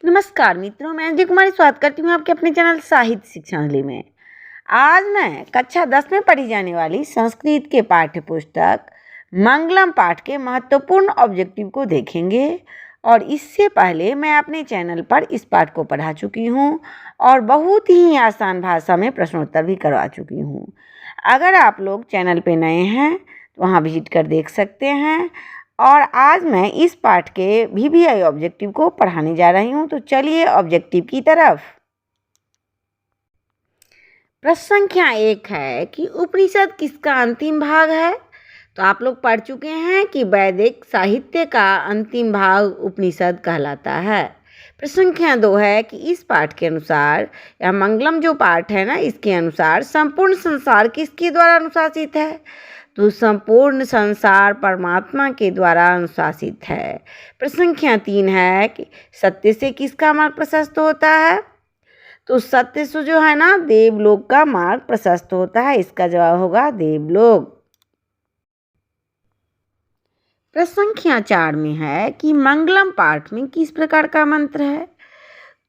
नमस्कार मित्रों, मैं अंजलि कुमारी स्वागत करती हूँ आपके अपने चैनल साहित्य शिक्षांजलि में। आज मैं कक्षा 10 में पढ़ी जाने वाली संस्कृत के पाठ्य पुस्तक मंगलम पाठ के महत्वपूर्ण ऑब्जेक्टिव को देखेंगे। और इससे पहले मैं अपने चैनल पर इस पाठ को पढ़ा चुकी हूँ और बहुत ही आसान भाषा में प्रश्नोत्तर भी करवा चुकी हूँ। अगर आप लोग चैनल पे नए हैं तो वहाँ विजिट कर देख सकते हैं। और आज मैं इस पाठ के VBI ऑब्जेक्टिव को पढ़ाने जा रही हूँ। तो चलिए ऑब्जेक्टिव की तरफ। प्रश्न संख्या 1 है कि उपनिषद किसका अंतिम भाग है। तो आप लोग पढ़ चुके हैं कि वैदिक साहित्य का अंतिम भाग उपनिषद कहलाता है। प्रश्न संख्या 2 है कि इस पाठ के अनुसार या मंगलम जो पाठ है ना, इसके अनुसार संपूर्ण संसार किसके द्वारा अनुशासित है। तो संपूर्ण संसार परमात्मा के द्वारा अनुशासित है। प्रश्न संख्या 3 है कि सत्य से किसका मार्ग प्रशस्त होता है। तो सत्य से जो है ना, देवलोक का मार्ग प्रशस्त होता है। इसका जवाब होगा देवलोक। प्रश्न संख्या 4 में है कि मंगलम पाठ में किस प्रकार का मंत्र है।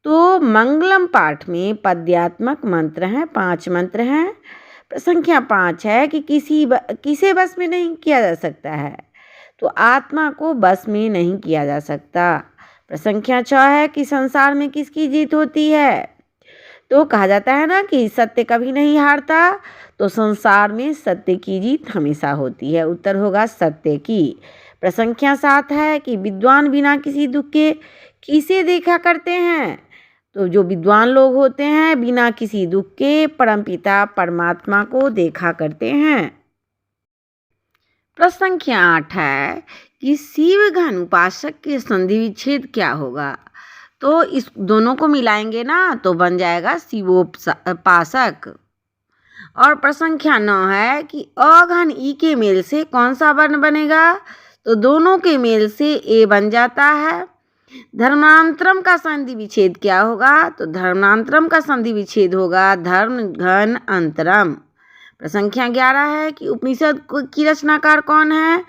तो मंगलम पाठ में पद्यात्मक मंत्र हैं, 5 मंत्र हैं। प्रश्न संख्या 5 है कि किसे बस में नहीं किया जा सकता है। तो आत्मा को बस में नहीं किया जा सकता। प्रश्न संख्या 6 है कि संसार में किसकी जीत होती है। तो कहा जाता है ना कि सत्य कभी नहीं हारता, तो संसार में सत्य की जीत हमेशा होती है। उत्तर होगा सत्य की। प्रश्न संख्या 7 है कि विद्वान बिना किसी दुख के किसे देखा करते हैं। तो जो विद्वान लोग होते हैं बिना किसी दुख के परमपिता परमात्मा को देखा करते हैं। प्रश्न संख्या 8 है कि शिव घन उपासक के संधि विच्छेद क्या होगा। तो इस दोनों को मिलाएंगे ना तो बन जाएगा शिवोपासक। और प्रश्न संख्या 9 है कि अघन ई के मेल से कौन सा वर्ण बनेगा। तो दोनों के मेल से ए बन जाता है। धर्मांतरम का संधि विच्छेद क्या होगा। तो धर्मांतरम का संधि विच्छेद होगा धर्म घन अंतरम। प्रश्न संख्या 11 है कि उपनिषद की रचनाकार कौन है।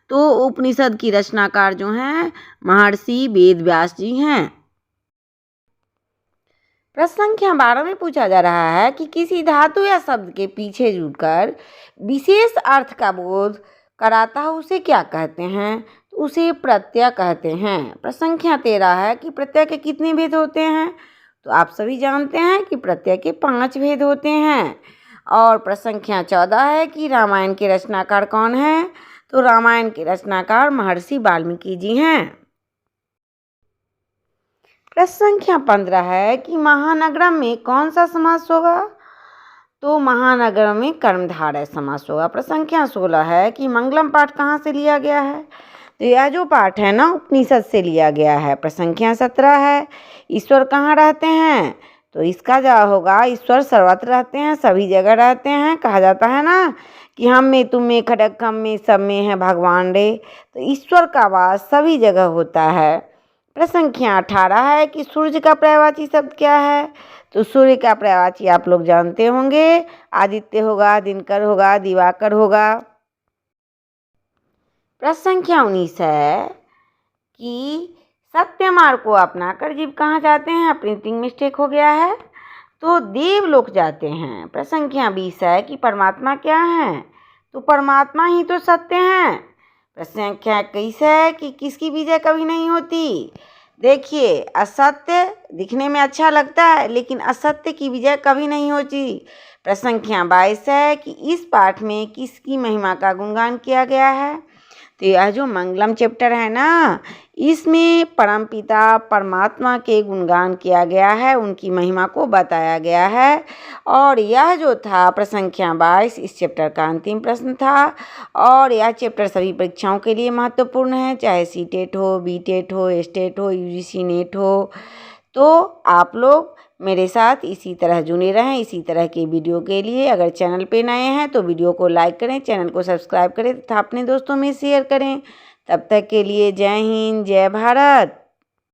तो उपनिषद की रचनाकार जो हैं महर्षि वेद व्यास जी हैं। प्रश्न संख्या 12 में पूछा जा रहा है कि किसी धातु या शब्द के पीछे जुड़कर विशेष अर्थ का बोध कराता है उसे क्या कहते हैं। तो उसे प्रत्यय कहते हैं। प्रश्न संख्या 13 है कि प्रत्यय के कितने भेद होते हैं। तो आप सभी जानते हैं कि प्रत्यय के 5 भेद होते हैं। और प्रश्न संख्या 14 है कि रामायण के रचनाकार कौन है। तो रामायण के रचनाकार महर्षि वाल्मीकि जी हैं। प्रश्न संख्या 15 है कि महानगरम में कौन सा समास होगा। तो महानगरम में कर्मधारय समास होगा। प्रश्न संख्या 16 है कि मंगलम पाठ कहाँ से लिया गया है। तो यह जो पाठ है ना उपनिषद से लिया गया है। प्रश्न संख्या 17 है ईश्वर कहाँ रहते हैं। तो इसका जवाब होगा ईश्वर सर्वत्र रहते हैं, सभी जगह रहते हैं। कहा जाता है ना कि हम में तुम में खड़क हम में सब में है भगवान रे। तो ईश्वर का वास सभी जगह होता है। प्रश्न संख्या 18 है कि सूर्य का पर्यायवाची शब्द क्या है। तो सूर्य का पर्यायवाची आप लोग जानते होंगे, आदित्य होगा, दिनकर होगा, दिवाकर होगा। प्रश्न संख्या 19 है कि सत्य मार्ग को अपनाकर जीव कहाँ जाते हैं। प्रिंटिंग मिस्टेक हो गया है, तो देवलोक जाते हैं। प्रश्न संख्या 20 है कि परमात्मा क्या है। तो परमात्मा ही तो सत्य है। प्रश्न संख्या 21 है कि किसकी विजय कभी नहीं होती। देखिए, असत्य दिखने में अच्छा लगता है लेकिन असत्य की विजय कभी नहीं होती। प्रश्न संख्या 22 है कि इस पाठ में किसकी महिमा का गुणगान किया गया है। तो यह जो मंगलम चैप्टर है ना, इसमें परमपिता परमात्मा के गुणगान किया गया है, उनकी महिमा को बताया गया है। और यह जो था प्रश्न संख्या 22 इस चैप्टर का अंतिम प्रश्न था। और यह चैप्टर सभी परीक्षाओं के लिए महत्वपूर्ण है, चाहे सीटेट हो, बीटेट हो, एस्टेट हो, यूजीसी नेट हो। तो आप लोग मेरे साथ इसी तरह जुड़े रहें इसी तरह के वीडियो के लिए। अगर चैनल पे नए हैं तो वीडियो को लाइक करें, चैनल को सब्सक्राइब करें तथा अपने दोस्तों में शेयर करें। तब तक के लिए जय हिंद, जय भारत।